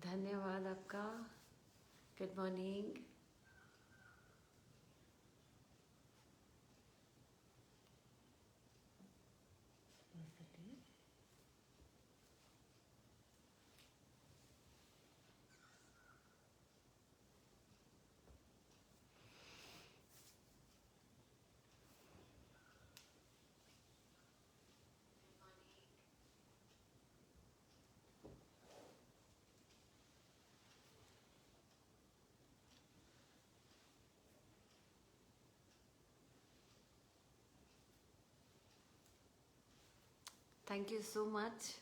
धन्यवाद आपका। Good morning. Thank you so much.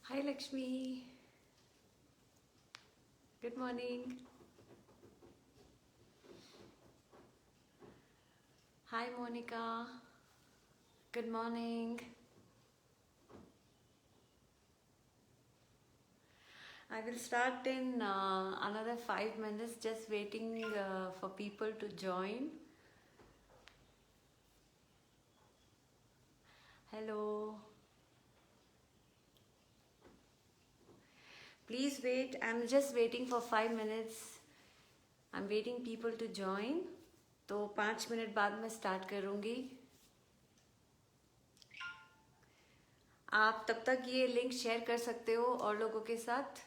Hi Lakshmi, good morning. Hi Monica, good morning. I will start in another 5 minutes, just waiting for people to join. Hello. Please wait, I'm just waiting for 5 minutes. I'm waiting people to join. तो 5 minute बाद मैं start करूँगी। आप तब तक ये link share कर सकते हो और लोगों के साथ।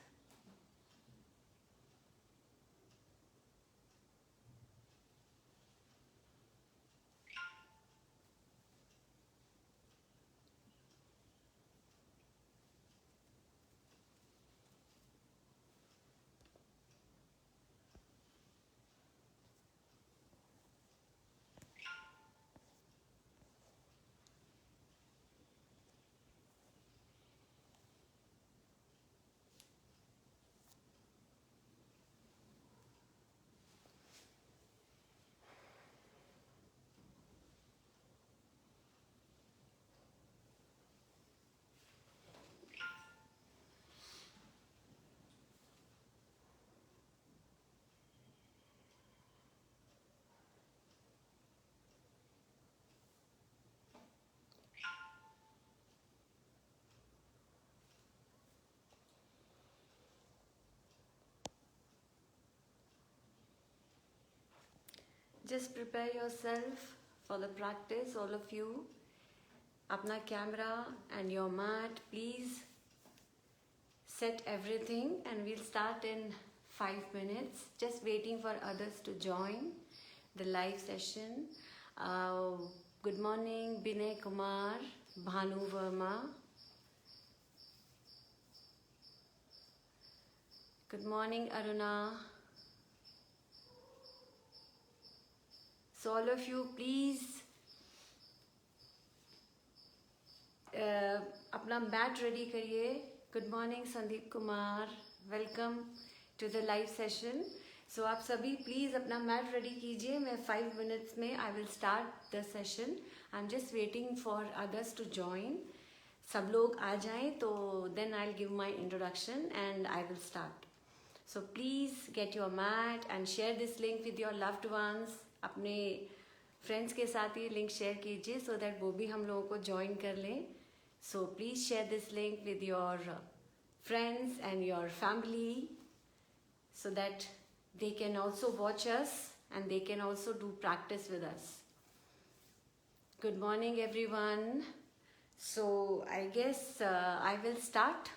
Just prepare yourself for the practice, all of you. अपना camera and your mat, please set everything and we'll start in 5 minutes. Just waiting for others to join the live session. Good morning, Binay Kumar, Bhanu Verma. Good morning, Aruna. So all of you, please अपना mat ready करिए। Good morning Sandeep Kumar, welcome to the live session. So आप सभी please अपना mat ready कीजिए। मैं 5 minutes में I will start the session. I am just waiting for others to join. सब लोग आ जाएं तो then I will give my introduction and I will start. So please get your mat and share this link with your loved ones. अपने friends के साथ ये link share कीजिए सो दैट वो भी हम लोगों को ज्वाइन कर लें। So please share this link with your friends and your family so that they can also watch us and they can also do practice with us. Good morning everyone. So I guess I will start.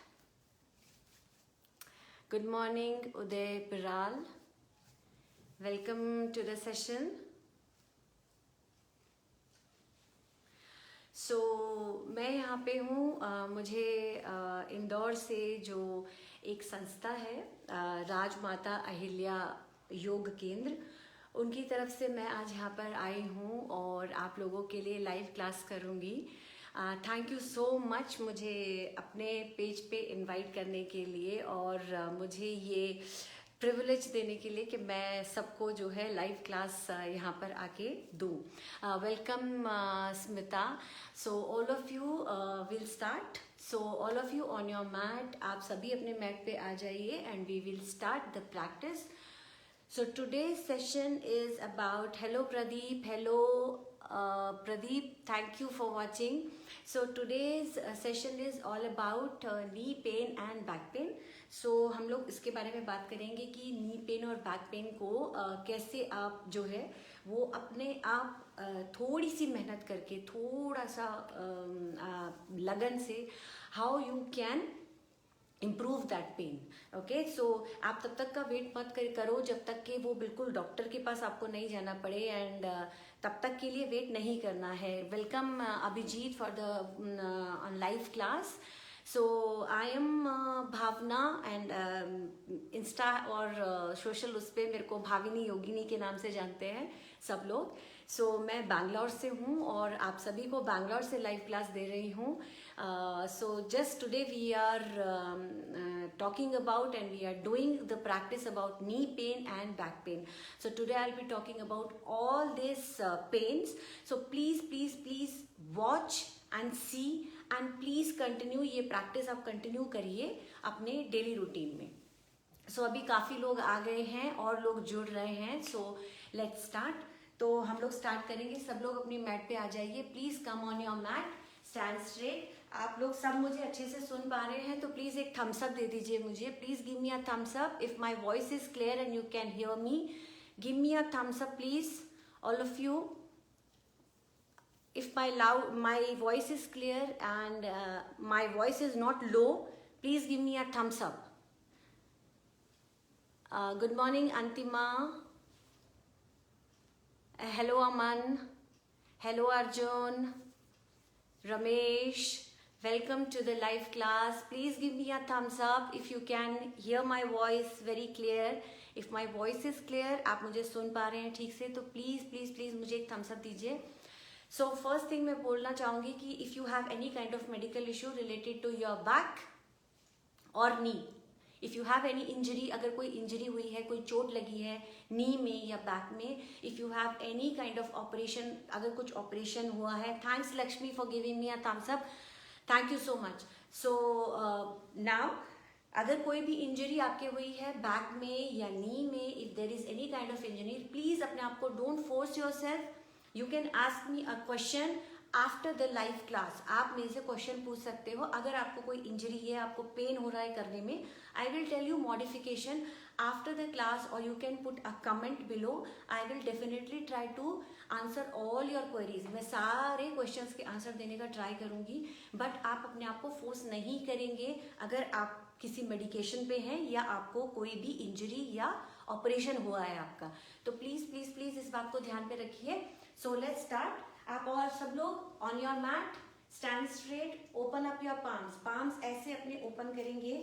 Good morning, Uday Piral. Welcome to the session. So मैं यहाँ पे हूँ, मुझे इंदौर से जो एक संस्था है राजमाता अहिल्या योग केंद्र, उनकी तरफ से मैं आज यहाँ पर आई हूँ और आप लोगों के लिए लाइव क्लास करूँगी। थैंक यू सो मच मुझे अपने पेज पे इनवाइट करने के लिए और मुझे ये प्रिविलेज देने के लिए कि मैं सबको जो है लाइव क्लास यहाँ पर आके दूँ। Welcome Smita. So all of you will start. So all of you on your mat, आप सभी अपने मैट पे आ जाइए and we will start the practice. So today's session is about, hello Pradeep, hello Pradeep, thank you for watching. So today's session is all about knee pain and back pain. So हम लोग इसके बारे में बात करेंगे कि नी pain और back pen को कैसे आप जो है वो अपने आप थोड़ी सी मेहनत करके, थोड़ा सा लगन से, how you can improve that pain. Okay, so आप तब तक का वेट मत करो जब तक कि वो बिल्कुल डॉक्टर के पास आपको नहीं जाना पड़े, एंड तब तक के लिए वेट नहीं करना है। Welcome Abhijeet for the on live class. So I am Bhavana and Insta और सोशल उस पर मेरे को भाविनी योगिनी के नाम से जानते हैं सब लोग। सो मैं बैंगलोर से हूँ और आप सभी को बैंगलोर से लाइव क्लास दे रही हूँ। So just today we are talking about and we are doing the practice about knee pain and back pain. So today I'll be talking about all these pains. So please watch and see and please continue, ये practice आप continue करिए अपने daily routine में। So अभी काफ़ी लोग आ गए हैं और लोग जुड़ रहे हैं। So let's start। तो हम लोग स्टार्ट करेंगे। सब लोग अपनी मैट पे आ जाइए। Please come on your mat, stand straight. आप लोग सब मुझे अच्छे से सुन पा रहे हैं तो प्लीज़ एक थम्स अप दे दीजिए मुझे। Please give me a thumbs up if my voice is clear and you can hear me. Give me a thumbs up please, all of you. If my voice is clear and my voice is not low, please give me a thumbs up. Good morning Antima. Hello Aman, hello Arjun, Ramesh, welcome to the live class. Please give me a thumbs up if you can hear my voice very clear. If my voice is clear, आप मुझे सुन पा रहे हैं ठीक से तो please मुझे एक thumbs up दीजिए। So first thing मैं बोलना चाहूँगी कि if you have any kind of medical issue related to your back or knee, if you have any injury, अगर कोई इंजरी हुई है, कोई चोट लगी है नी में या बैक में, if you have any kind of operation, अगर कुछ ऑपरेशन हुआ है, thanks Lakshmi for giving me a thumbs up, thank you so much. So now अगर कोई भी इंजरी आपके हुई है बैक में या नी में, if there is any kind of injury, please अपने आप को don't force your self. You can ask me a question after the live class. आप मेरे से क्वेश्चन पूछ सकते हो। अगर आपको कोई इंजरी है, आपको पेन हो रहा है करने में, I will tell you modification after the class और you can put a comment below. I will definitely try to answer all your queries. मैं सारे क्वेश्चंस के आंसर देने का ट्राई करूंगी, बट आप अपने आप को फोर्स नहीं करेंगे अगर आप किसी मेडिकेशन पे हैं या आपको कोई भी इंजरी या ऑपरेशन हुआ है आपका, तो प्लीज इस बात को ध्यान पे रखिए। So let's start. आप और सब लोग on your mat, stand straight, open up your palms ऐसे अपने ओपन करेंगे,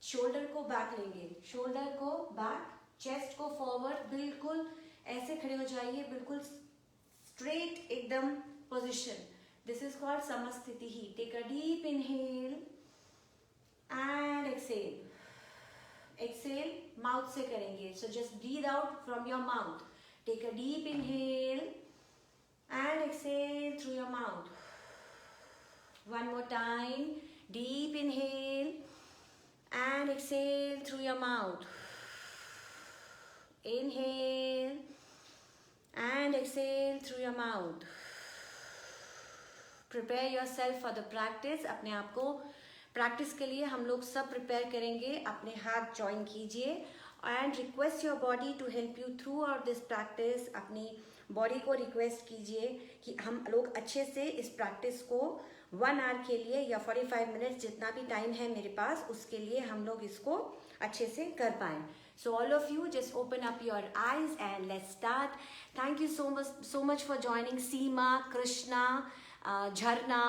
शोल्डर को बैक लेंगे, शोल्डर को बैक, चेस्ट को फॉरवर्ड, बिल्कुल ऐसे खड़े हो जाइए, बिल्कुल स्ट्रेट एकदम पोजीशन। दिस इज कॉल्ड समस्थिति ही। Take a deep inhale and exhale. Exhale mouth से करेंगे, so just breathe out from your mouth. Take a deep inhale and exhale through your mouth. One more time, deep inhale and exhale through your mouth. Inhale and exhale through your mouth. Prepare yourself for the practice. अपने आप को practice के लिए हम लोग सब prepare करेंगे। अपने हाथ जॉइन कीजिए and request your body to help you throughout this practice. अपनी बॉडी को रिक्वेस्ट कीजिए कि हम लोग अच्छे से इस प्रैक्टिस को 1 आवर के लिए या 45 मिनट्स जितना भी टाइम है मेरे पास उसके लिए हम लोग इसको अच्छे से कर पाएं. So all of you just open up your eyes and let's start. Thank you so much for joining. Seema, Krishna, Jharna,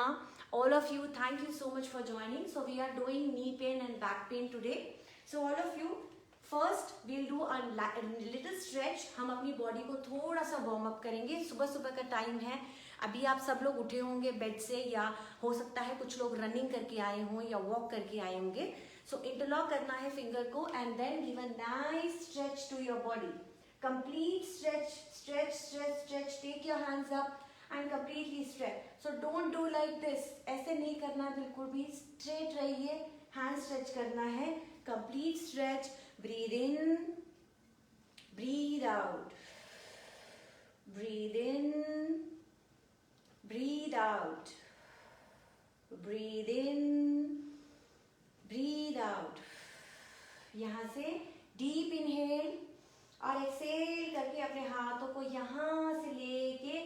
all of you, thank you so much for joining. So we are doing knee pain and back pain today. So all of you, first we'll do a little stretch. हम अपनी body को थोड़ा सा warm up करेंगे. सुबह सुबह का time है. अभी आप सब लोग उठे होंगे बेड से, या हो सकता है कुछ लोग रनिंग करके आए हों या वॉक करके आए होंगे. So interlock करना है फिंगर को and then give a nice stretch to your body. Complete stretch, stretch, stretch, stretch. Take your hands up and completely stretch. So don't do like this. ऐसे नहीं करना बिल्कुल भी. Straight रहिए. Hand stretch करना है. Complete stretch. Breathe in. Breathe out. Breathe in. Breathe out. Breathe in. Breathe out. यहाँ से deep inhale और exhale करके अपने हाथों को यहाँ से लेके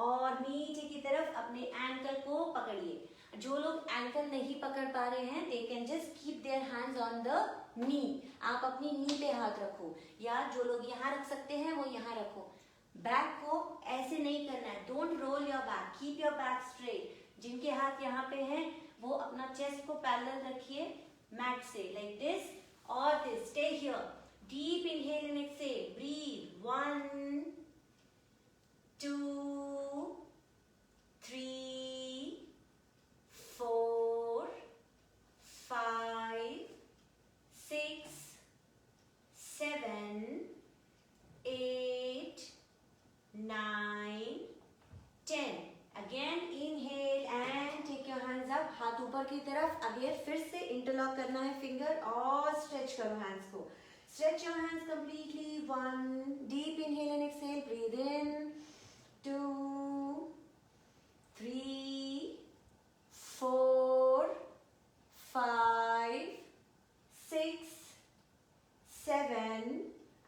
और नीचे की तरफ अपने एंकल को पकड़िए. जो लोग एंकल नहीं पकड़ पा रहे हैं they can just keep their hands on the knee. आप अपनी नी पे हाथ रखो, या जो लोग यहाँ रख सकते हैं वो यहाँ रखो. बैक को ऐसे नहीं करना है. Don't roll your back. Keep your back straight. जिनके हाथ यहाँ पे हैं वो अपना चेस्ट को पैरेलल रखिए मैट से, like this or this. Stay here. Deep inhale and exhale. Breathe. 1, 2, 3, 4, 5, 6, 7, 8, 9, 10. Again inhale and take your hands up. हाथ ऊपर की तरफ. अगेन फिर से इंटरलॉक करना है फिंगर और स्ट्रेच करो हैंड्स को. Stretch your hands completely. 1, deep inhale and exhale. Breathe in. 2, 3, 4, 5, 6, 7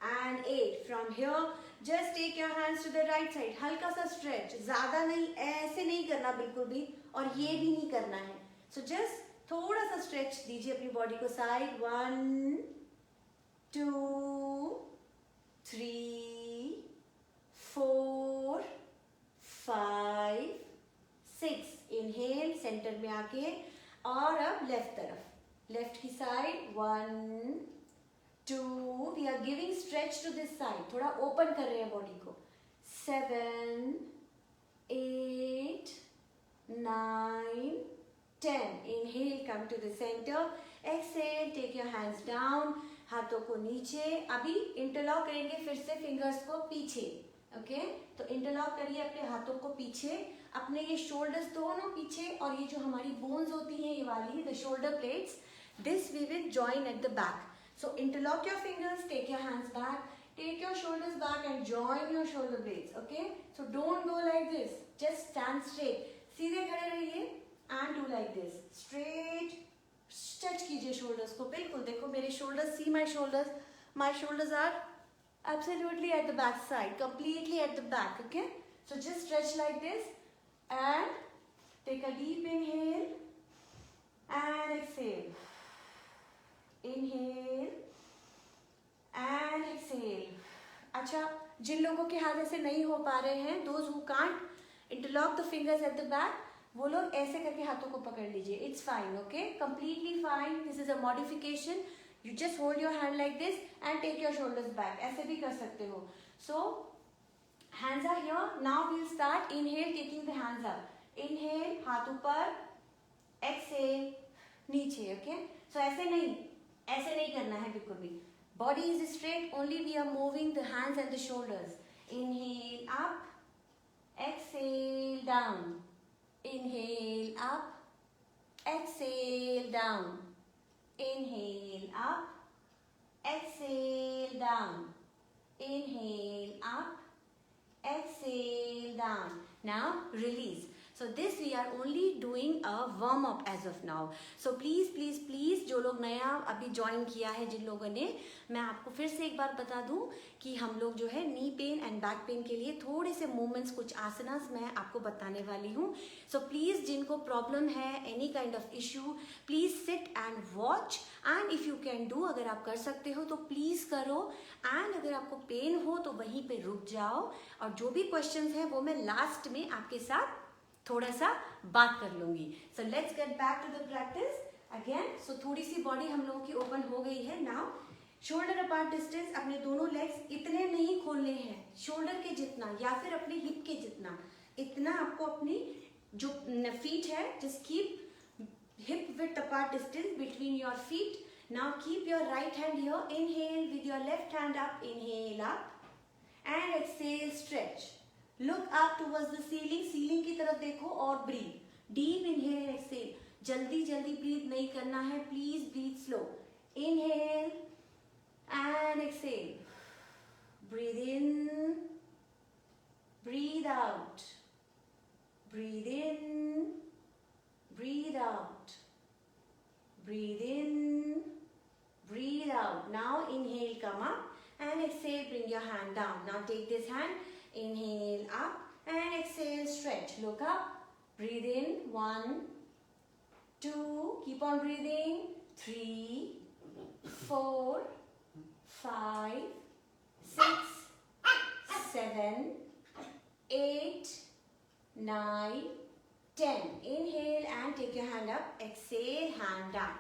and 8. From here just take your hands to the right side. हल्का सा stretch, ज्यादा नहीं, ऐसे नहीं करना बिल्कुल भी, और ये भी नहीं करना है. So just थोड़ा सा stretch दीजिए अपनी बॉडी को साइड. 1, 2, 3, 4, 5, 6. इनहेल सेंटर में आके, और अब लेफ्ट तरफ, लेफ्ट की side. 1, 2. We are giving stretch to this side. थोड़ा ओपन कर रहे हैं बॉडी को. 7, 8, 9, 10. Inhale, come to the center. Exhale, take your hands down. हाथों को नीचे. अभी इंटरलॉक करेंगे फिर से फिंगर्स को पीछे. ओके, तो इंटरलॉक करिए अपने हाथों को पीछे. अपने ये शोल्डर्स दोनों पीछे, और ये जो हमारी बोन्स होती हैं ये वाली, the shoulder plates, this we will join at the back. So interlock your fingers, take your hands back, take your shoulders back and join your shoulder blades. Okay? So don't go like this. Just stand straight. सीधे खड़े रहिए and do like this. Straight. Stretch कीजिए shoulders को. बिल्कुल देखो मेरे shoulders. See my shoulders. My shoulders are absolutely at the back side. Completely at the back. Okay? So just stretch like this and take a deep inhale and exhale. Inhale and exhale. अच्छा, जिन लोगों के हाथ ऐसे नहीं हो पा रहे हैं, those who can't interlock the fingers at the back, वो लोग ऐसे करके हाथों को पकड़ लीजिए. It's fine, okay? Completely fine. This is a modification. You just hold your hand like this and take your shoulders back. ऐसे भी कर सकते हो. So hands are here. Now we'll start. Inhale, taking the hands up. Inhale, हाथ ऊपर. Exhale, नीचे. Okay? So ऐसे नहीं. ऐसे नहीं करना है बिल्कुल भी. Body is straight, only we are moving the hands and the shoulders. Inhale up, exhale down. Inhale up, exhale down. Inhale up, exhale down. Inhale up, exhale down. Now release. So this we are only doing a warm up as of now. So please जो लोग नया अभी join किया है, जिन लोगों ने, मैं आपको फिर से एक बार बता दूं कि हम लोग जो है knee pain and back pain के लिए थोड़े से मूवमेंट्स, कुछ आसनास मैं आपको बताने वाली हूँ. सो प्लीज जिनको प्रॉब्लम है, any kind of issue, please sit and watch. And if you can do, अगर आप कर सकते हो तो प्लीज करो. एंड अगर आपको पेन हो तो वहीं पे रुक जाओ, और जो भी क्वेश्चंस हैं वो मैं लास्ट में आपके साथ थोड़ा सा बात कर लूंगी. So let's get back to the practice again. So थोड़ी सी बॉडी हम लोगों की ओपन हो गई है. नाउ शोल्डर अपार्ट डिस्टेंस, अपने दोनों लेग्स इतने नहीं खोलने हैं, शोल्डर के जितना या फिर अपने हिप के जितना, इतना आपको अपनी जो फीट है, just keep hip width apart distance between your feet. Now keep your right hand here. Inhale with your left hand up. Inhale up and exhale, stretch. Look up towards the ceiling. Ceiling की तरफ देखो और breathe. Deep inhale and exhale. जल्दी breathe नहीं करना है. Please breathe slow. Inhale and exhale. Breathe in. Breathe out. Breathe in. Breathe out. Breathe in. Breathe out. Now inhale, come up and exhale, bring your hand down. Now take this hand, inhale up and exhale, stretch. Look up, breathe in, 1, 2, keep on breathing, 3, 4, 5, 6, 7, 8, 9, 10. Inhale and take your hand up. Exhale, hand down.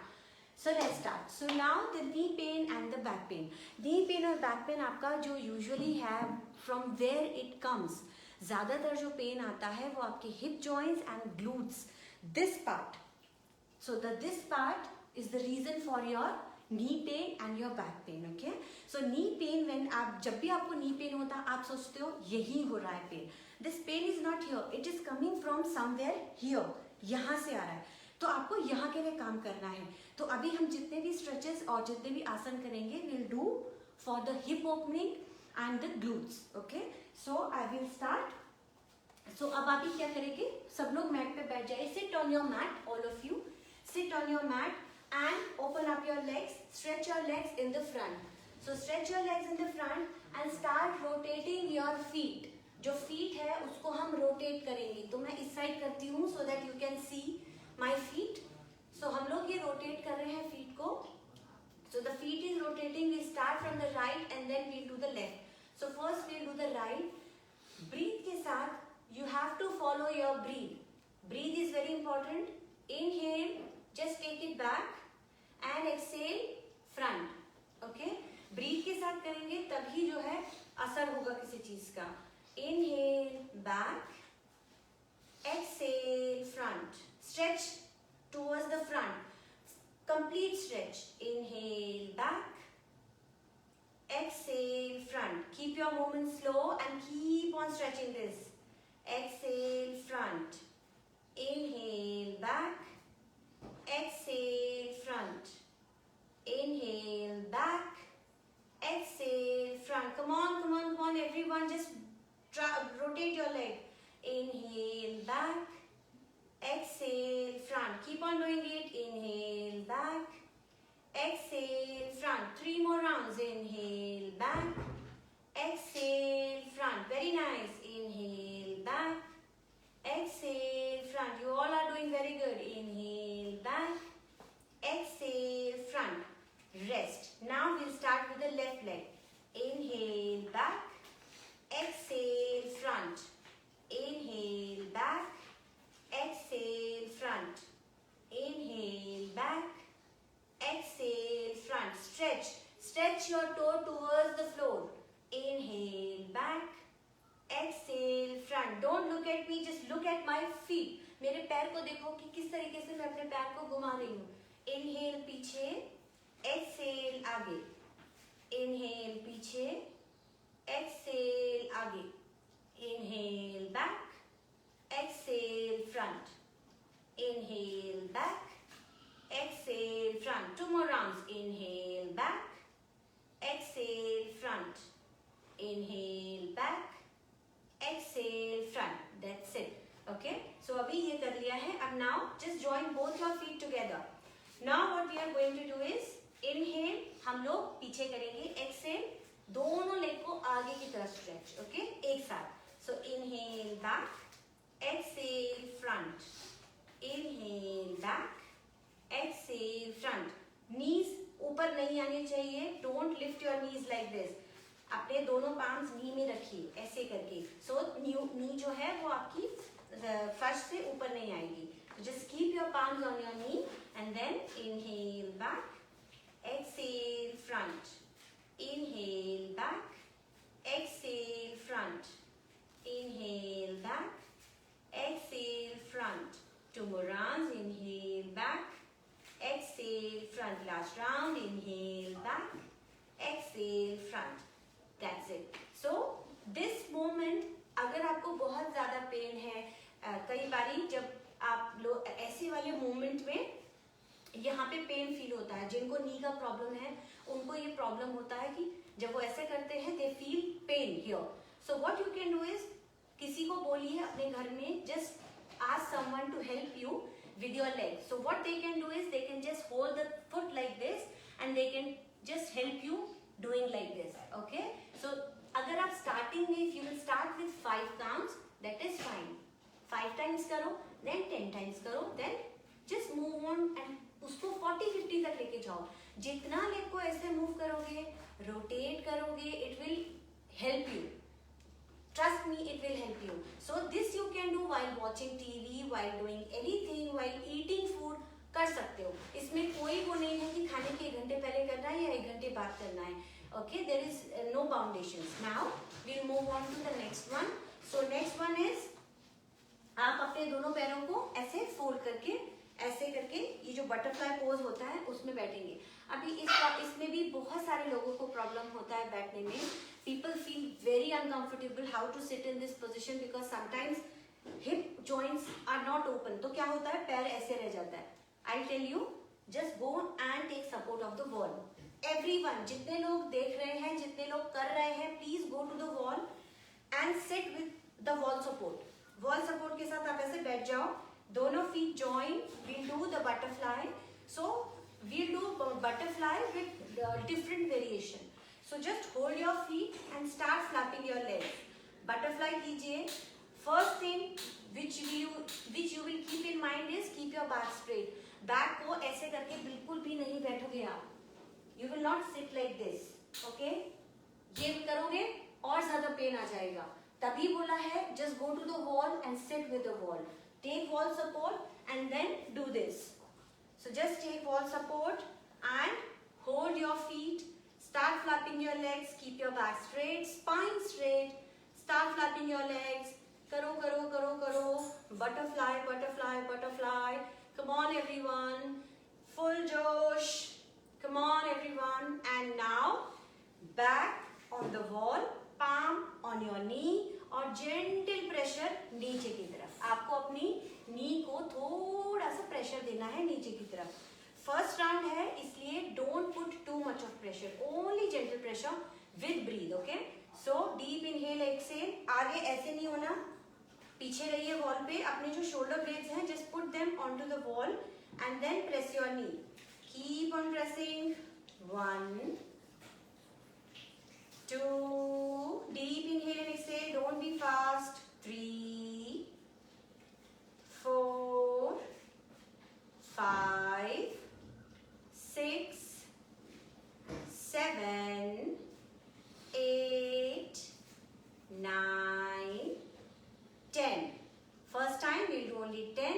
So let's start. So now the knee pain and the back pain. Knee pain और back pain आपका जो usually है, from where it comes. ज़्यादातर जो pen आता है वो आपके hip joints and glutes. This part. So this part is the reason for your knee pain and your back pain. Okay. So knee pain, when आप जब भी आपको knee pain होता है, आप सोचते हो यही हो रहा है pen. This pain is not here. It is coming from somewhere here. यहाँ से आ रहा है. तो आपको यहाँ के लिए काम करना है. तो अभी हम जितने भी स्ट्रेचेस और जितने भी आसन करेंगे, we'll do for the hip opening and the glutes. Okay. So I will start. So अब आप क्या करेंगे? सब लोग मैट पे बैठ जाए. Sit on your mat, all of you. Sit on your mat and open up your legs. Stretch your legs in the front. So stretch your legs in the front and start rotating your feet. जो feet है उसको हम rotate करेंगे. तो मैं इस side करती हूँ so that you can see my feet. So हम लोग ये रोटेट कर रहे हैं फीट को. So the feet is rotating. We start from the right and then we'll do the left. So first we'll do the right. Breathe के साथ you have to follow your breathe. Breathe is very important. Inhale, just take it back and exhale, front. Okay? Breathe के साथ करेंगे तभी जो है असर होगा किसी चीज का. Inhale, back. Exhale, front. Stretch towards the front. Complete stretch. Inhale, back. Exhale, front. Keep your movement slow and keep on stretching this. Exhale, front. Inhale, back. Exhale, front. Inhale, back. Exhale, front. Come on, everyone. Just rotate your leg. Inhale, back. Exhale, front. Keep on doing it. Inhale, back. Exhale, front. 3 more rounds. Inhale, back. Exhale, front. Very nice. Inhale, back. Exhale, front. You all are doing very good. Inhale, back. Exhale, front. Rest. Now we'll start with the left leg. Inhale, back. Exhale, front. Inhale, back. Exhale, front. Inhale, back. Exhale, front. Stretch. Stretch your toe towards the floor. Inhale, back. Exhale, front. Don't look at me, just look at my feet. मेरे पैर को देखो कि किस तरीके से मैं अपने पैर को घुमा रही हूँ. Inhale, पीछे. Exhale, आगे. Inhale, पीछे. Exhale, आगे. Inhale, back. Exhale, front. Inhale, back. Exhale, front. 2 more rounds. Inhale, back. Exhale, front. Inhale, back. Exhale, front. That's it. Okay. So अभी ये कर लिया है. अब now just join both your feet together. Now what we are going to do is inhale, हम लोग पीछे करेंगे. Exhale, दोनों लेग को आगे की तरफ स्ट्रेच. ओके, एक साथ. So inhale back, exhale front, inhale back, exhale front. Knees ऊपर नहीं आने चाहिए. Don't lift your knees like this. अपने दोनों पाम्स नी में रखिए ऐसे करके. So नी जो है वो आपकी फर्श से ऊपर नहीं आएगी. Just keep your palms on your knee and then inhale back, exhale front, inhale back, exhale front, inhale back, exhale front. Two more rounds. Inhale back, exhale front. Last round. Inhale back, exhale front. That's it. So this moment, अगर आपको बहुत ज्यादा pen है, कई बारी जब आप लोग ऐसे वाले मोमेंट में यहाँ पे पेन फील होता है, जिनको नी का प्रॉब्लम है उनको ये प्रॉब्लम होता है कि जब वो ऐसे करते हैं they feel pain here. So what you can do is, किसी को बोलिए अपने घर में, just ask someone to help you with your leg. So what they can do is they can just hold the foot like this and they can just help you doing like this. Okay, so अगर आप starting में if you will start with 5 counts, that is fine. 5 times करो, then 10 times करो, then just move on and उसको 40-50 तक लेके जाओ. जितना leg को ऐसे move करोगे, rotate करोगे, it will help you. Trust me, it will help you. So this you can do while watching TV, while doing anything, while eating food. कर सकते हो. इसमें कोई वो नहीं है कि खाने के 1 घंटे पहले करना है या 1 घंटे बाद करना है. Okay, there is no foundations. Now we'll move on to the next one. So next one is आप अपने दोनों पैरों को ऐसे फोल्ड करके ऐसे करके ये जो बटरफ्लाई पोज होता है उसमें बैठेंगे. अभी इसमें भी बहुत सारे लोगों को प्रॉब्लम होता है बैठने में. People feel very uncomfortable how to sit in this position because sometimes hip joints are not open. तो क्या होता है, पैर ऐसे रह जाता है. I'll tell you, just go and take support of the wall. Everyone, जितने लोग देख रहे हैं, जितने लोग कर रहे हैं, please go to the wall and sit with the wall support. Wall support के साथ आप ऐसे बैठ जाओ. दोनों feet join. We'll do the butterfly. So we'll do butterfly with different variation. So just hold your feet and start flapping your legs. Butterfly कीजिए. First thing which you will keep in mind is keep your back straight. Back को ऐसे करके बिल्कुल भी नहीं बैठोगे आप. You will not sit like this. Okay? ये करोगे और ज्यादा पेन आ जाएगा. तभी बोला है just go to the wall and sit with the wall. Take wall support and then do this. So just take wall support and hold your feet. Start flapping your legs. Keep your back straight, spine straight. Start flapping your legs. करो करो करो करो. Butterfly, butterfly, butterfly. Come on everyone. Full josh. Come on everyone. And now back on the wall. Palm on your knee और gentle pressure नीचे की तरफ. आपको अपनी नी को थोड़ा सा प्रेशर देना है नीचे की तरफ. फर्स्ट राउंड है इसलिए don't put too much of pressure, only gentle pressure with breath. Okay, so deep inhale exhale. आगे ऐसे नहीं होना, पीछे रहिए वॉल पे. अपने जो शोल्डर ब्लेड्स हैं just put them on to the wall and then press your knee. Keep on pressing. 1 2 deep inhale and exhale. Don't be fast. 3 4 5 6 7 8 9 10. First time we'll do only 10.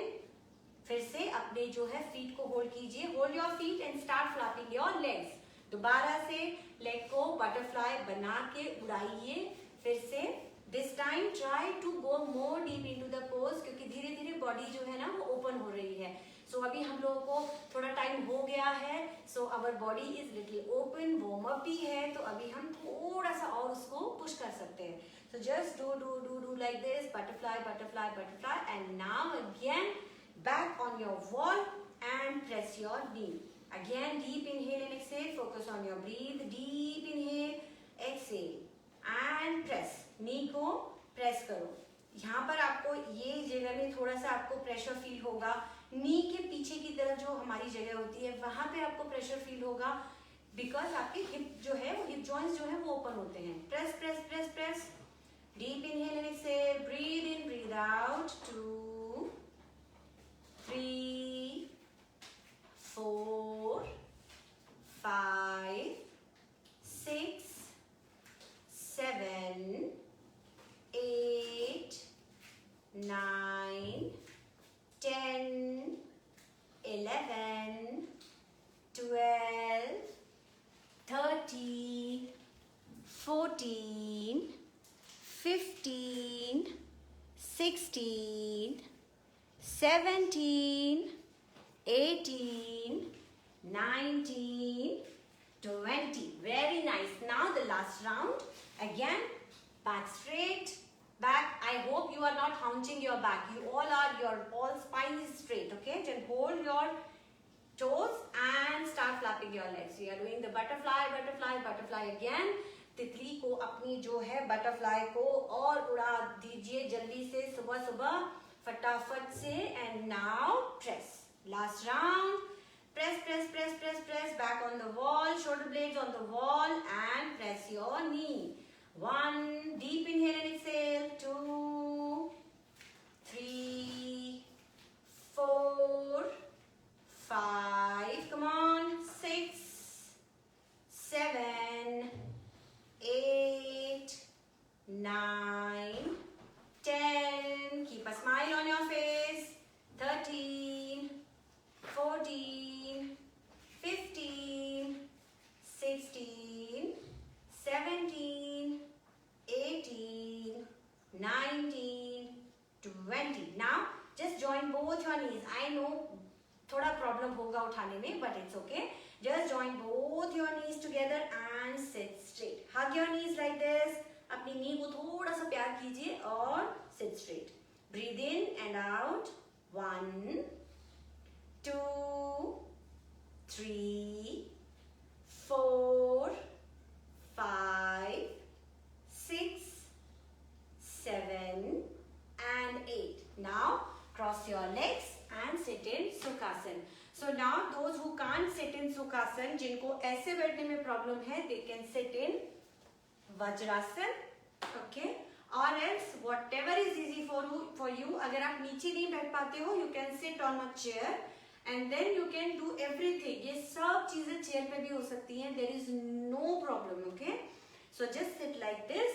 फिर से अपने जो है फीट को होल्ड कीजिए. Hold your feet and start flapping your legs. दोबारा से leg को बटरफ्लाई बना के उड़ाइए. फिर से this time try to go more deep into the pose, क्योंकि धीरे धीरे बॉडी जो है ना वो ओपन हो रही है. सो अभी हम लोगों को थोड़ा टाइम हो गया है. So our body is little open, warm up भी है, तो अभी हम थोड़ा सा और उसको पुश कर सकते हैं. So just do like this. Butterfly butterfly butterfly. And now again back on your wall and press your knee. Again, deep inhale and exhale. Focus on your breathe. Deep inhale, exhale and press. Knee को press करो. यहाँ पर आपको ये जगह में थोड़ा सा आपको प्रेशर फील होगा, नी के पीछे की तरफ जो हमारी जगह होती है वहां पे आपको प्रेशर फील होगा, बिकॉज आपके हिप जो है वो हिप जॉइंट्स जो है वो ओपन होते हैं. Press press press press. Deep inhale and exhale. Breathe in, breathe out. 2 3 4 5 6 7 8 9 10 11 12 13 14 15 16 17 18 19 20. Very nice. Now the last round. Again, back straight. Back. I hope you are not hunching your back. You all are. Your all spine is straight. Okay. Then hold your toes and start flapping your legs. We are doing the butterfly, butterfly, butterfly again. तितली को अपनी जो है butterfly को और उड़ा दीजिए जल्दी से, सुबह सुबह फटाफट से. And now press. Last round. Press, press, press, press, press. Back on the wall. Shoulder blades on the wall. And press your knee. 1. Deep inhale and exhale. 2, 3, 4, 5. Come on. 6, 7, 8, 9, 10. Keep a smile on your face. 13, 14, 15, 16, 17, 18, 19, 20. Now just join both your knees. I know थोड़ा problem होगा उठाने में, but it's okay. Just join both your knees together and sit straight. Hug your knees like this. अपनी नी को थोड़ा सा प्यार कीजिए और sit straight. Breathe in and out. 1, 2, 3, 4, 5, 6, 7, and 8. Now cross your legs and sit in Sukhasana. So now those who can't sit in Sukhasana, जिनको ऐसे बैठने में प्रॉब्लम है, they can sit in Vajrasana. Okay. Or else whatever is easy for you. अगर आप नीचे नहीं बैठ पाते हो, you can sit on a chair. And then you can do everything. ये सब चीजें चेयर पे भी हो सकती हैं. There is no problem. Okay. So just sit like this.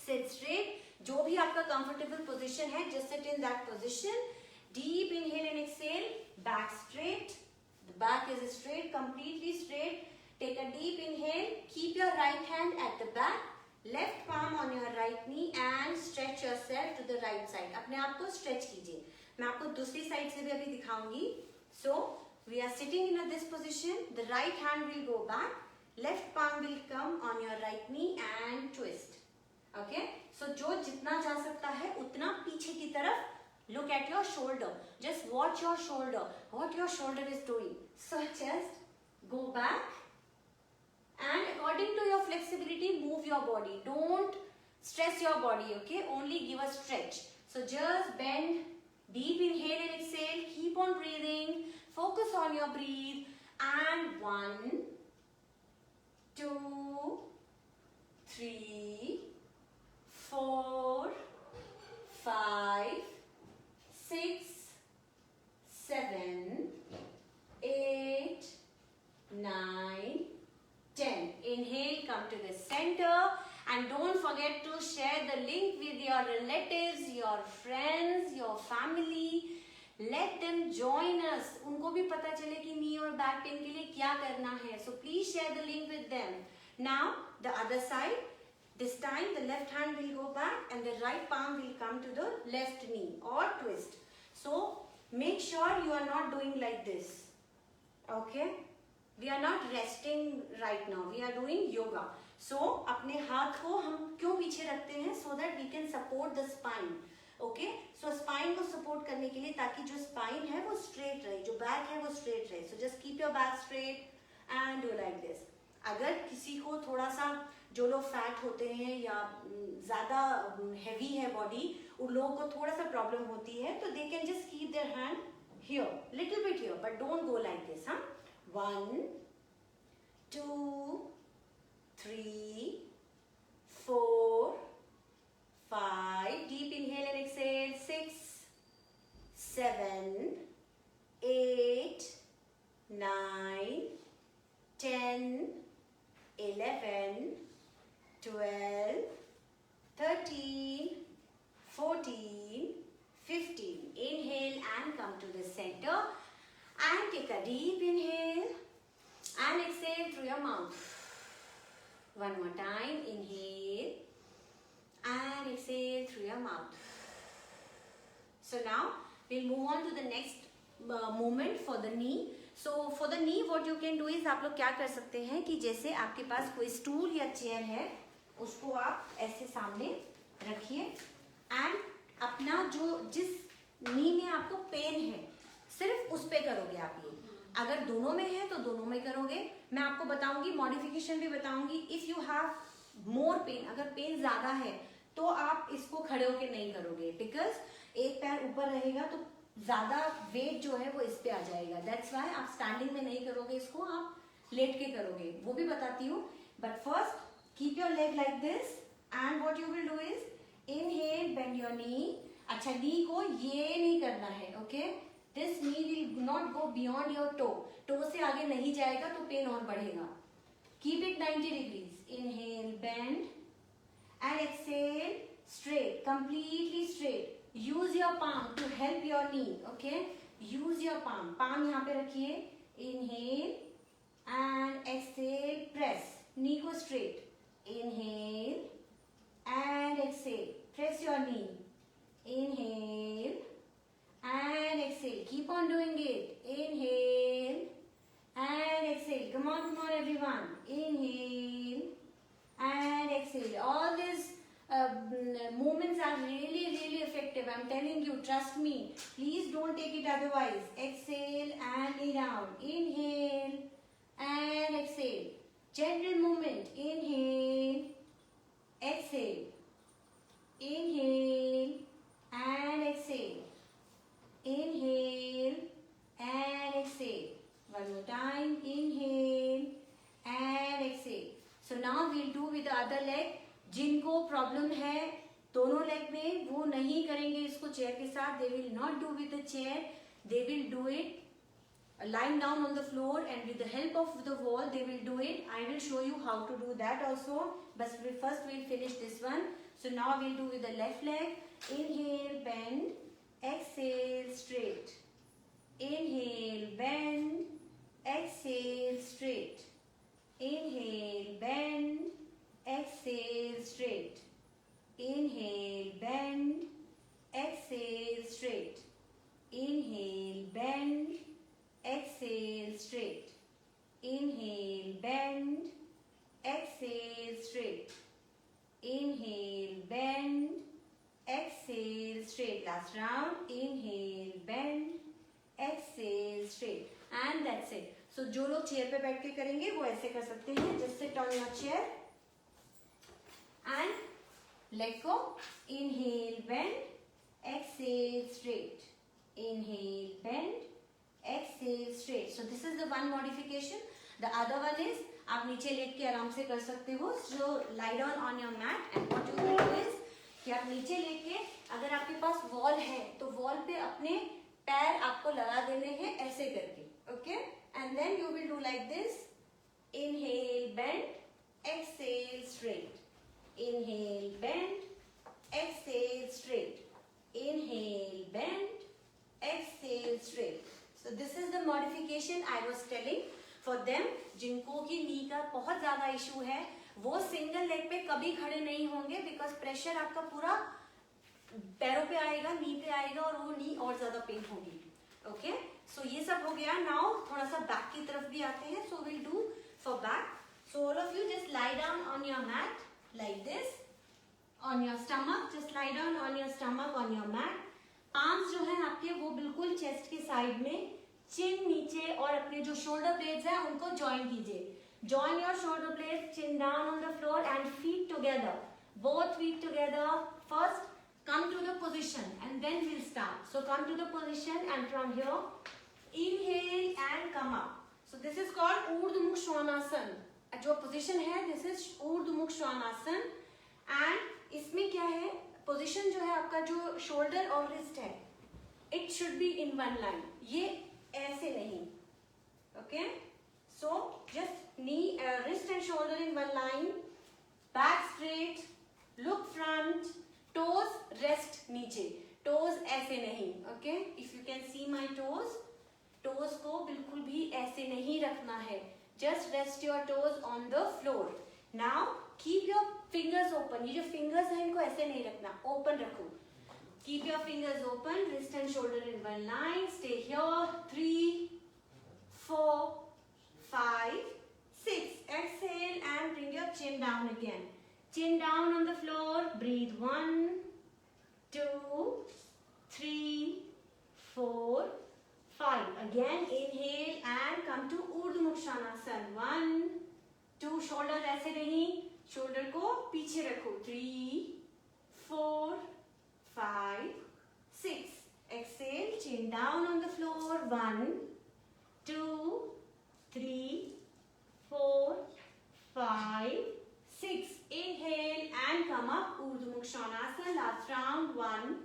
Sit straight. जो भी आपका comfortable position है, just sit in that position. Deep inhale and exhale. Back straight. The back is straight, completely straight. Take a deep inhale. Keep your right hand at the back. Left palm on your right knee and stretch yourself to the right side. अपने आप को stretch कीजिए. मैं आपको दूसरी side से भी अभी दिखाऊंगी. So we are sitting in this position. The right hand will go back. Left palm will come on your right knee and twist. Okay. So जो जितना जा सकता है उतना पीछे की तरफ. Look at your shoulder. Just watch your shoulder. What your shoulder is doing. So just go back. And according to your flexibility, move your body. Don't stress your body. Okay. Only give a stretch. So just bend. Deep inhale and exhale. Keep on breathing. Focus on your breathe. And 1, 2, 3, 4, 5, 6, 7, 8, 9, 10. Inhale, come to the center. And don't forget to share the link with your relatives, your friends, your family. Let them join us. उनको भी पता चले कि नी और back pen के लिए क्या करना है. So please share the link with them. Now the other side. This time the left hand will go back and the right palm will come to the left knee or twist. So make sure you are not doing like this. Okay. We are not resting right now. We are doing yoga. So अपने हाथ को हम क्यों पीछे रखते हैं? So that we can support the spine. Okay? So spine को support करने के लिए, ताकि जो spine है वो straight रहे, जो back है वो straight रहे. So just keep your back straight and do like this. अगर किसी को थोड़ा सा जो लोग फैट होते हैं या ज़्यादा हैवी है बॉडी, उन लोगों को थोड़ा सा प्रॉब्लम होती है, तो they can just keep their hand here, little bit here, but don't go like this, huh? 1, 2, 3, 4, 5. Deep inhale and exhale. 6, 7, 8, 9, 10, 11, 12, 13, 14, 15. Inhale and come to the center and take a deep inhale and exhale through your mouth. One more time. Inhale and exhale through your mouth. So now we'll move on to the next movement for the knee. So for the knee what you can do is, आप लोग क्या कर सकते हैं कि जैसे आपके पास कोई स्टूल या चेयर है, उसको आप ऐसे सामने रखिए एंड अपना जो जिस नी में आपको पेन है सिर्फ उस पे करोगे आप ये। अगर दोनों में है तो दोनों में करोगे। मैं आपको बताऊंगी, मॉडिफिकेशन भी बताऊंगी। If you have more pen, अगर पेन ज्यादा है तो आप इसको खड़े होके नहीं करोगे, बिकॉज एक पैर ऊपर रहेगा तो ज्यादा वेट जो है वो इस पे आ जाएगा। दैट्स वाई आप स्टैंडिंग में नहीं करोगे, इसको आप लेट के करोगे, वो भी बताती हूँ। But first keep your leg like this and what you will do is inhale, bend your knee. अच्छा, नी को ये नहीं करना है, okay? This knee will not go beyond your toe. Toe से आगे नहीं जाएगा तो पेन और बढ़ेगा। Keep it 90 degrees. Inhale, bend and exhale, straight, completely straight. Use your palm to help your knee, okay? Use your palm, palm यहाँ पे रखिए। इनहेल एंड एक्सहेल, प्रेस नी को straight. Inhale and exhale, press your knee. Inhale and exhale, keep on doing it. Inhale and exhale, come on everyone. Inhale and exhale. All these movements are really effective, I'm telling you, trust me. Please don't take it otherwise. Exhale and lay down. Inhale and exhale, gentle movement. Inhale, exhale, inhale and exhale, inhale and exhale. One more time. Inhale and exhale. So now we'll do with the other leg. जिनको problem है दोनों leg में, वो नहीं करेंगे इसको chair के साथ. They will not do with the chair. They will do it lying down on the floor and with the help of the wall they will do it. I will show you how to do that also, but first we'll finish this one. So now we'll do with the left leg. Inhale, bend, exhale, straight. Inhale, bend, exhale, straight. Inhale, bend, exhale, straight. Inhale, bend, exhale, straight. Inhale, bend, exhale, straight. Inhale, bend, exhale, straight. Inhale, bend, exhale, straight. Last round. Inhale, bend, exhale, straight. And that's it. So जो लोग chair पे बैठ के करेंगे वो ऐसे कर सकते हैं. Just sit on your chair and let go. Inhale, bend, exhale, straight. Inhale, bend, exhale, straight. So this is the one modification. The other one is आप नीचे लेट के आराम से कर सकते हो. So lie down on your mat and what you will do is कि आप नीचे लेट के, अगर आपके पास वॉल है तो वॉल पे अपने पैर आपको लगा देने हैं ऐसे करके, okay? And then you will do like this. Inhale, bend, exhale, straight. Inhale, bend, exhale, straight. Inhale, bend, exhale, straight. So this is the modification I was telling for them जिनको की नी का बहुत ज्यादा इशू है. वो single leg पे कभी खड़े नहीं होंगे बिकॉज प्रेशर आपका पूरा पैरों पे आएगा, नी पे आएगा और वो नी और ज्यादा पेन होगी. ओके, सो ये सब हो गया. नाउ थोड़ा सा बैक की तरफ भी आते हैं. So will do for back. So all of you just lie down on your mat like this, on your stomach. Just lie down on your stomach on your mat. Arms जो है आपके वो बिल्कुल चेस्ट के side में, चिन नीचे और अपने जो शोल्डर ब्लेड्स हैं उनको ज्वाइन कीजिए. Join your shoulder blades, chin down on the floor and feet together. Both feet together. First, come to the position and then we'll start. So come to the position and from here, inhale and come up. So this is called Urdhva Mukh Svanasana. जो position है, this is Urdhva Mukh Svanasana. And इसमें क्या है? Position जो है आपका जो shoulder और wrist है, it should be in one line. ये ऐसे नहीं. Okay? So just knee, wrist and shoulder in one line. Back straight. Look front. Toes rest नीचे. Toes ऐसे नहीं. Okay? If you can see my toes, toes को बिल्कुल भी ऐसे नहीं रखना है. Just rest your toes on the floor. Now keep your fingers open. ये जो fingers हैं इनको ऐसे नहीं रखना. Open रखो. Keep your fingers open. Wrist and shoulder in one line. Stay here. 3, 4, 5, 6. Exhale and bring your chin down again. Chin down on the floor. Breathe. 1, 2, 3, 4, 5. Again inhale and come to Urdhva Mukh Svanasana. 1, 2. Shoulder ऐसे नहीं. Shoulder को पीछे रखो. 3, 4, 5, 6. Exhale. Chin down on the floor. 1, 2, 3, 4, 5, 6. Inhale and come up. Urdhva Mukh Svanasana. Last round. 1,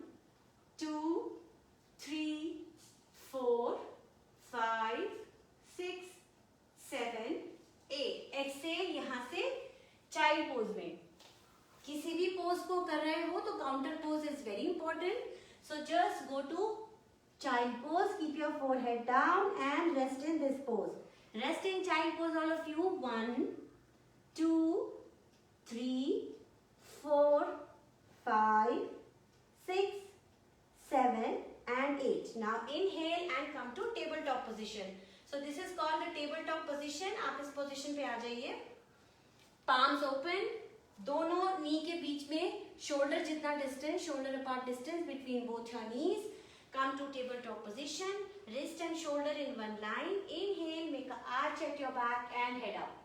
2, 3, 4, 5, 6, 7, 8. Exhale. यहाँ से child pose में. किसी भी pose को कर रहे हो तो counter pose is very important. So just go to child pose. Keep your forehead down and rest in this pose. Rest in child pose, all of you. 1, 2, 3, 4, 5, 6, 7 and 8. Now inhale and come to tabletop position. So this is called the tabletop position. आप इस position पे आ जाइए. Palms open. दोनों knee के बीच में shoulder जितना distance, shoulder apart distance between both your knees. Come to tabletop position. Wrist and shoulder in one line. Inhale, make an arch at your back and head up.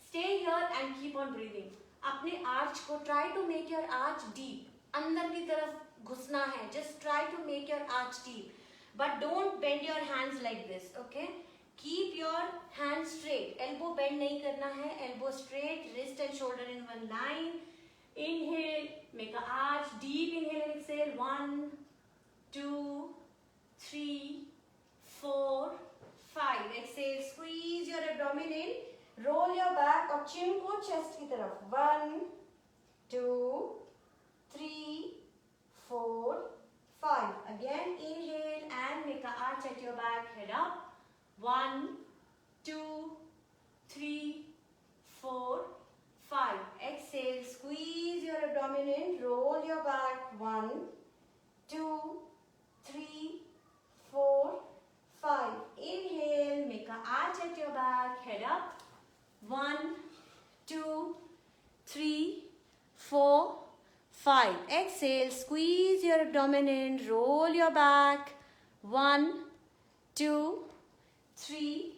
Stay here and keep on breathing. अपने arch को try to make your arch deep. अंदर की तरफ घुसना है. Just try to make your arch deep. But don't bend your hands like this. Okay? Keep your hands straight. Elbow bend नहीं करना है. Elbow straight. Wrist and shoulder in one line. Inhale, make an arch. Deep inhale and exhale. 1, 2, 3, 4, 5. Exhale. Squeeze your abdomen in. Roll your back और chin को chest की तरफ. 1, 2, 3, 4, 5. Again inhale and make an arch at your back. Head up. 1, 2, 3, 4, 5. Exhale. Squeeze your abdomen in. Roll your back. 1, 2, 3, 4, 5. Inhale. Make an arch at your back. Head up. 1, 2, 3, 4, 5. Exhale. Squeeze your abdomen in. Roll your back. 1, 2, 3,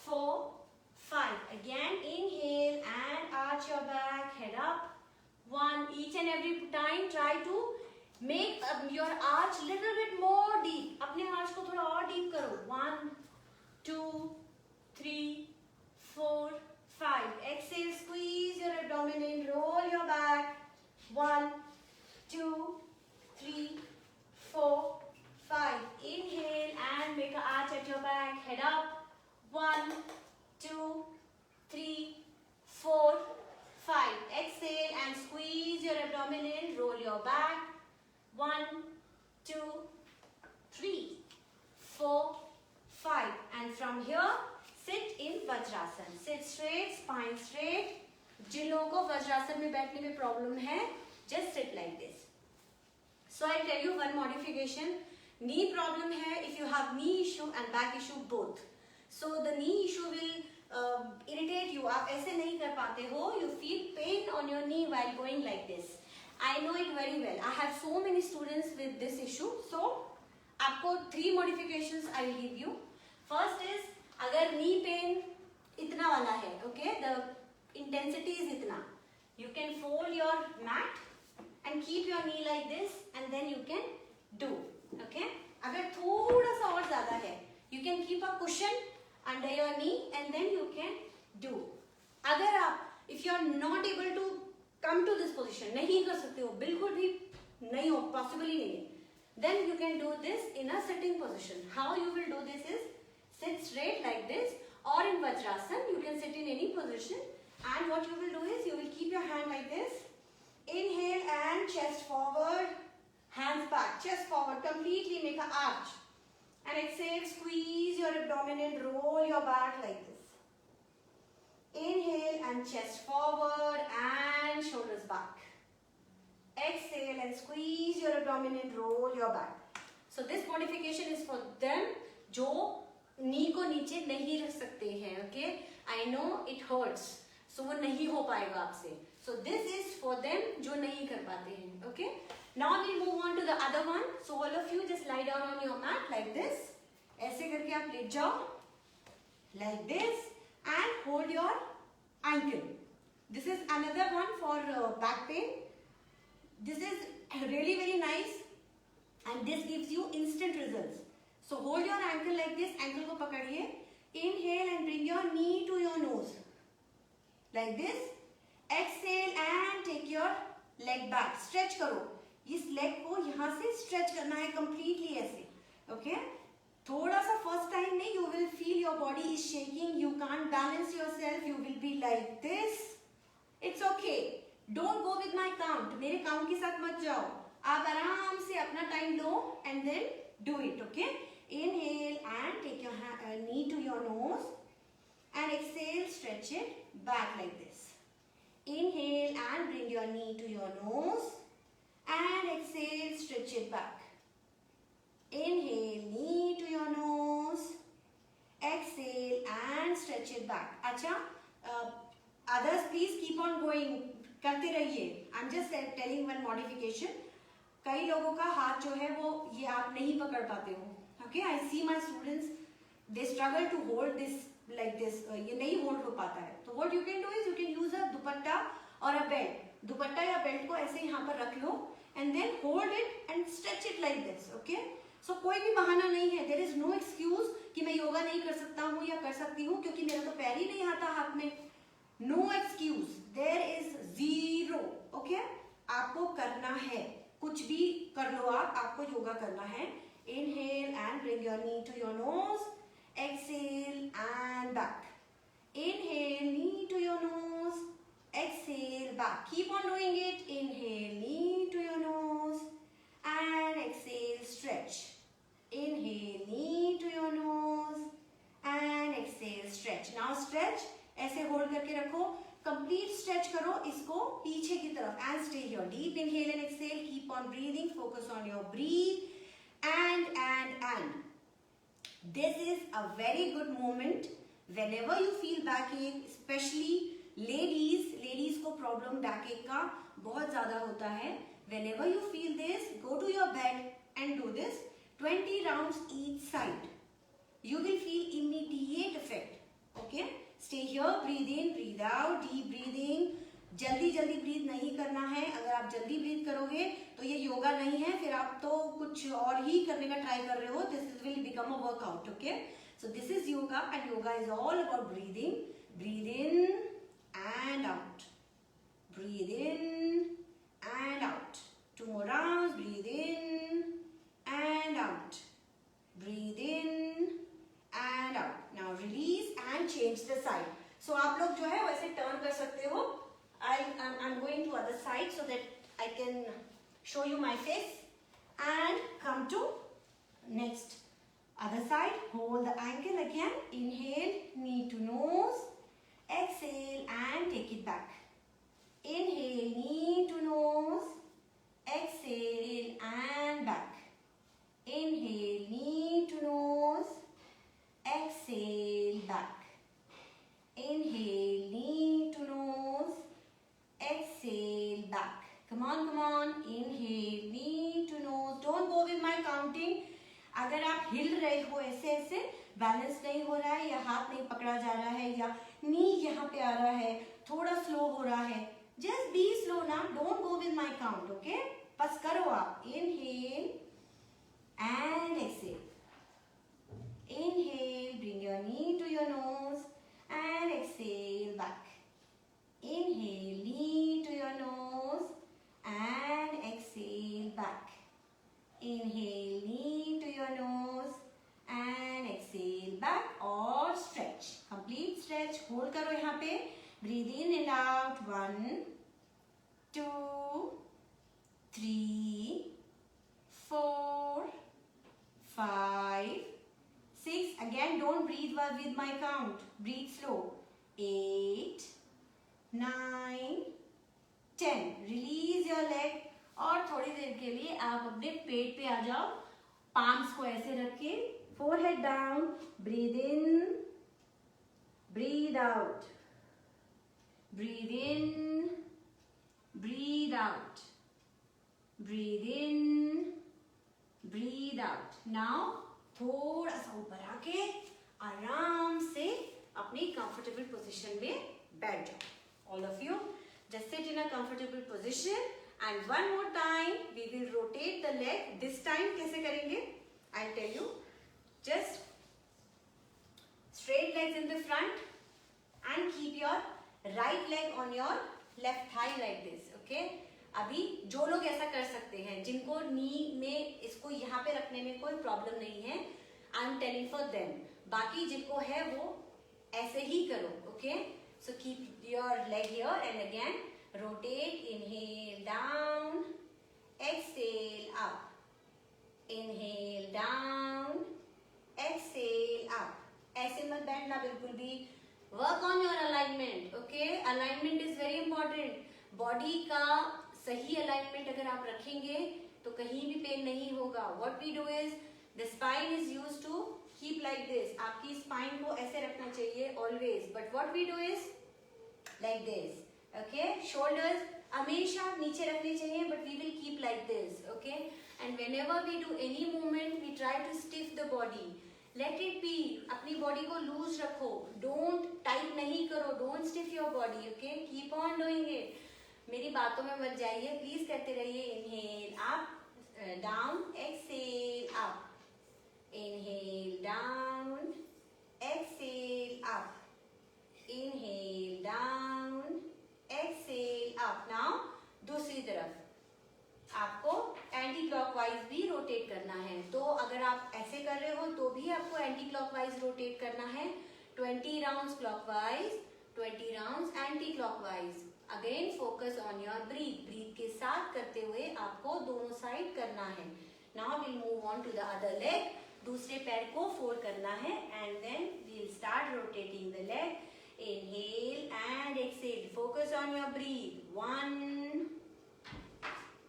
4, 5. Again inhale and arch your back. Head up. 1. Each and every time try to make your arch little bit more deep. अपने arch को थोड़ा और deep करो. 1, 2, 3, 4, 5. Exhale. Squeeze your abdomen in. Roll your back. 1, 2, 3, 4, 5. Inhale and make an arch at your back. Head up. 1, 2, 3, 4, 5. Exhale and squeeze your abdomen in. Roll your back. 1, 2, 3, 4, 5. And from here, sit in Vajrasana. Sit straight, spine straight. जिन लोगों को वज्रासन में बैठने में problem है, just sit like this. So I'll tell you one modification. Knee problem है, if you have knee issue and back issue both. So the knee issue will irritate you. आप ऐसे नहीं कर पाते हो. You feel pain on your knee while going like this. I know it very well. I have so many students with this issue. So आपको 3 modifications I will give you. First is अगर knee pain इतना वाला है, okay? Intensity is इतना. You can fold your mat and keep your knee like this and then you can do. Okay? अगर थोड़ा सा और ज़्यादा है, you can keep a cushion under your knee and then you can do. अगर आप, if you are not able to come to this position, नहीं कर सकते हो, बिल्कुल भी नहीं हो, possible ही नहीं है, then you can do this in a sitting position. How you will do this is sit straight like this, or in Vajrasan you can sit in any position. And what you will do is you will keep your hand like this. Inhale and chest forward, hands back, chest forward, completely make an arch. And exhale, squeeze your abdomen and roll your back like this. Inhale and chest forward and shoulders back. Exhale and squeeze your abdomen and roll your back. So this modification is for them जो knee को नीचे नहीं रख सकते हैं. Okay? I know it hurts. So वो नहीं हो पाएगा आपसे. So this is for them जो नहीं कर पाते हैं. Okay? Now we move on to the other one. So all of you just lie down on your mat like this. ऐसे करके आप लेट जाओ like this and hold your ankle. This is another one for back pain. This is really very nice and this gives you instant results. So hold your ankle like this. Ankle को पकड़िए. Inhale and bring your knee to your nose. Like this. Exhale and take your leg back. Stretch करो. इस leg को यहाँ से stretch करना है completely ऐसे. Okay? थोड़ा सा first time में you will feel your body is shaking. You can't balance yourself. You will be like this. It's okay. Don't go with my count. मेरे count के साथ मत जाओ. आप आराम से अपना time low and then do it. Okay? Inhale and take your knee to your nose. And exhale, stretch it back like this. Inhale and bring your knee to your nose. And exhale, stretch it back. Inhale, knee to your nose. Exhale and stretch it back. अच्छा, others please keep on going. करते रहिए. I'm just telling one modification. कई लोगों का हाथ जो है वो ये आप नहीं पकड़ पाते हो. Okay, I see my students, they struggle to hold this like this. ये नहीं hold हो पाता है. तो what you can do is you can use a dupatta or a belt. दुपट्टा या बेल्ट को ऐसे यहाँ पर रख लो and then hold it and stretch it like this. Okay? So कोई भी बहाना नहीं है. There is no excuse कि मैं योगा नहीं कर सकता हूँ या कर सकती हूँ क्योंकि मेरा तो पैर ही नहीं आता हाथ में. No excuse. There is zero. Okay? आपको करना है. कुछ भी कर लो आप. आपको योगा करना है. Inhale and bring your knee to your nose. Exhale and back. Inhale, knee to your nose. Exhale, back. Keep on doing it. Inhale, knee to your nose. And exhale, stretch. Inhale, knee to your nose. And exhale, stretch. Now stretch. ऐसे hold करके रखो. Complete stretch करो इसको पीछे की तरफ. And stay here. Deep inhale and exhale. Keep on breathing. Focus on your breathe. And. This is a very good moment whenever you feel backache, especially ladies को problem backache का बहुत ज़्यादा होता है. Whenever you feel this, go to your bed and do this 20 rounds each side. You will feel immediate effect. Okay? Stay here, breathe in, breathe out, deep breathing. जल्दी breathe नहीं करना है. अगर आप जल्दी breathe करोगे तो ये योगा नहीं है. फिर आप तो कुछ और ही करने का try कर रहे हो. This will become a workout. Okay? So this is yoga and yoga is all about breathing. Breathe in and out. Breathe in and out. 2 more rounds. Breathe in and out. Breathe in and out. Now release and change the side. So आप लोग जो है वैसे turn कर सकते हो. I'm going to other side so that I can show you my face and come to next other side. Hold the ankle again. Inhale, knee to nose. Exhale and take it back. Inhale, knee to nose. Exhale and back. Inhale, knee to nose. Exhale, back. Inhale, knee to nose. Exhale, back. Come on. Inhale, knee to nose. Don't go with my counting. अगर आप हिल रहे हो ऐसे balance नहीं हो रहा है या हाथ नहीं पकड़ा जा रहा है या नी यहाँ पे आ रहा है, थोड़ा स्लो हो रहा है, जस्ट बी स्लो ना, don't go with my count. Okay, बस करो आप. Inhale and exhale. Inhale, bring your knee to your nose and exhale back. Inhale, knee to your nose and exhale back. Inhale, knee to your nose and exhale back or stretch. Complete stretch. Hold करो यहाँ पे. Breathe in and out. 1, 2, 3, 4, 5, 6. Again, don't breathe with my count. Breathe slow. 8, 9, 10. Release your leg. और थोड़ी देर के लिए आप अपने पेट पे आ जाओ. पाम्स को ऐसे रख के, forehead down. Breathe in. Breathe out. Breathe in. Breathe out. Breathe in. Breathe out. Now, थोड़ा सा ऊपर आके आराम से अपनी कंफर्टेबल पोजीशन में बैठ जाओ. All of you just sit in a comfortable position and one more time we will rotate the leg. This time कैसे करेंगे I tell you. Just straight legs in the front and keep your right leg on your left thigh like this. Okay, अभी जो लोग ऐसा कर सकते हैं, जिनको नी में इसको यहाँ पे रखने में कोई प्रॉब्लम नहीं है, I am telling for them. बाकी जिनको है वो ऐसे ही करो. Okay, so keep your leg here and again rotate. Inhale down, exhale up. Inhale down, exhale up. ऐसे मत बैठना बिल्कुल भी. Work on your alignment. Okay, alignment is very important. Body का सही अलाइनमेंट अगर आप रखेंगे तो कहीं भी पेन नहीं होगा. What we do is the spine is used to keep like this. आपकी स्पाइन को ऐसे रखना चाहिए always, but what we do is like this. Okay, shoulders हमेशा नीचे रखने चाहिए, but we will keep like this. Okay, and whenever we do any movement we try to stiff the body. Let it be. अपनी body को loose रखो. Don't tight नहीं करो. Don't stiff your body. Okay, keep on doing it. मेरी बातों में मत जाइए, प्लीज करते रहिए. Inhale up, down, exhale up. Inhale down, exhale up. Inhale down, exhale up. Now दूसरी तरफ आपको एंटी क्लॉकवाइज भी रोटेट करना है. तो अगर आप ऐसे कर रहे हो तो भी आपको एंटी क्लॉकवाइज रोटेट करना है. 20 rounds clockwise, 20 rounds anti clockwise. Again focus on your breath. Breath के साथ करते हुए आपको दोनों साइड करना है. Now will move on to the other leg. दूसरे पैर को फोल्ड करना है and then we'll start rotating the leg. Inhale and exhale. Focus on your breath. 1,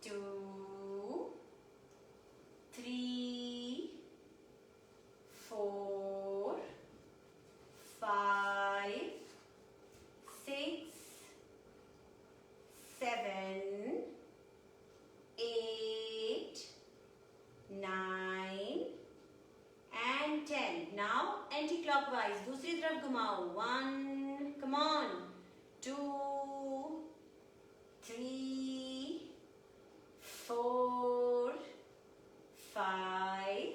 2, 3, 4, 5, 6, 7, 8, 9 and 10. Now anti-clockwise. दूसरी तरफ घुमाओ. 1, come on. 2, 3, 4, 5,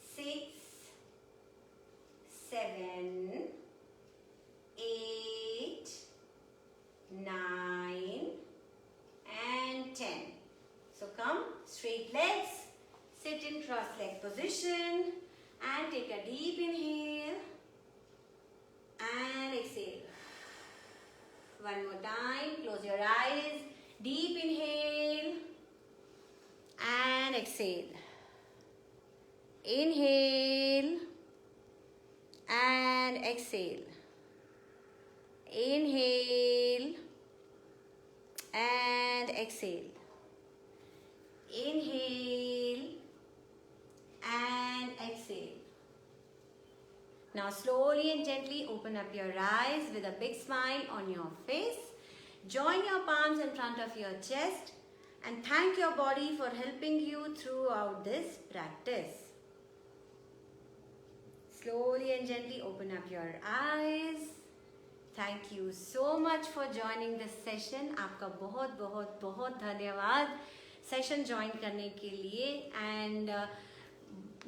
6, 7, 8, 9 and 10. So come, straight legs, sit in cross leg position and take a deep inhale and exhale. One more time, close your eyes, deep inhale and exhale. Inhale and exhale. Inhale and exhale. Inhale and exhale. Now slowly and gently open up your eyes with a big smile on your face. Join your palms in front of your chest and thank your body for helping you throughout this practice. slowly and gently open up your eyes. Thank you so much for joining this session. आपका बहुत बहुत बहुत धन्यवाद session join करने के लिए and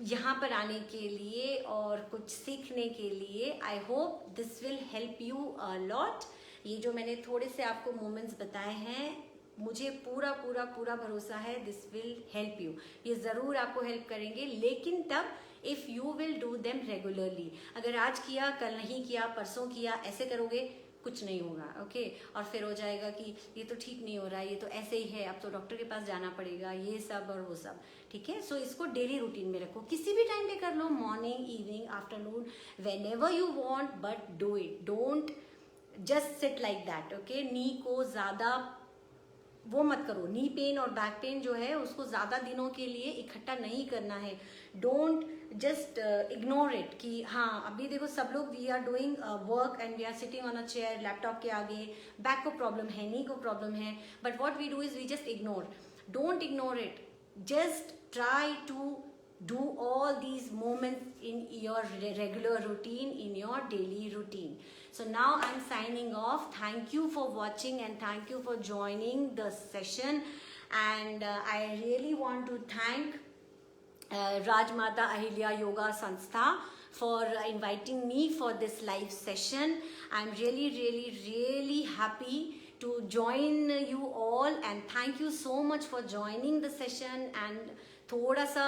यहाँ पर आने के लिए और कुछ सीखने के लिए. I hope this will help you a lot. ये जो मैंने थोड़े से आपको मोमेंट्स बताए हैं, मुझे पूरा पूरा पूरा भरोसा है दिस विल हेल्प यू. ये ज़रूर आपको हेल्प करेंगे, लेकिन तब if you will do them regularly. अगर आज किया, कल नहीं किया, परसों किया, ऐसे करोगे कुछ नहीं होगा. ओके और फिर हो जाएगा कि ये तो ठीक नहीं हो रहा है, ये तो ऐसे ही है, अब तो डॉक्टर के पास जाना पड़ेगा, ये सब और वो सब. ठीक है, सो इसको डेली रूटीन में रखो. किसी भी टाइम पे कर लो, morning, evening, afternoon, whenever you want, but do it. Don't just sit like that. Okay, knee को ज़्यादा वो मत करो. नी पेन और बैक पेन जो है उसको ज़्यादा दिनों के लिए इकट्ठा नहीं करना है. डोंट जस्ट इग्नोर इट कि हाँ अभी देखो सब लोग we are doing work and we are sitting on a chair, laptop के आगे, बैक को प्रॉब्लम है, नी को प्रॉब्लम है, but what we do is we just ignore. Don't ignore it. Just try to do all these moments in your regular routine, in your daily routine. So now I'm signing off. Thank you for watching and thank you for joining the session. And I really want to thank Rajmata Ahilya Yoga Sanstha for inviting me for this live session. I'm really happy to join you all and thank you so much for joining the session and थोड़ा सा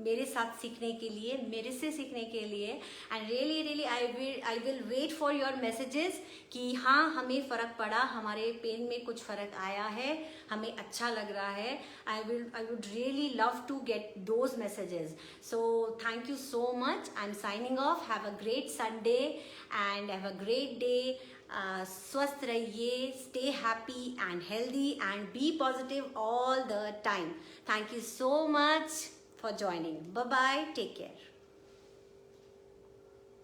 मेरे साथ सीखने के लिए, मेरे से सीखने के लिए. And really I will wait for your messages कि हाँ हमें फ़र्क पड़ा, हमारे पेन में कुछ फ़र्क आया है, हमें अच्छा लग रहा है. I would really love to get those messages. So thank you so much. I am signing off. Have a great Sunday and have a great day. स्वस्थ रहिए, stay happy and healthy and be positive all the time. Thank you so much for joining. Bye bye. Take care.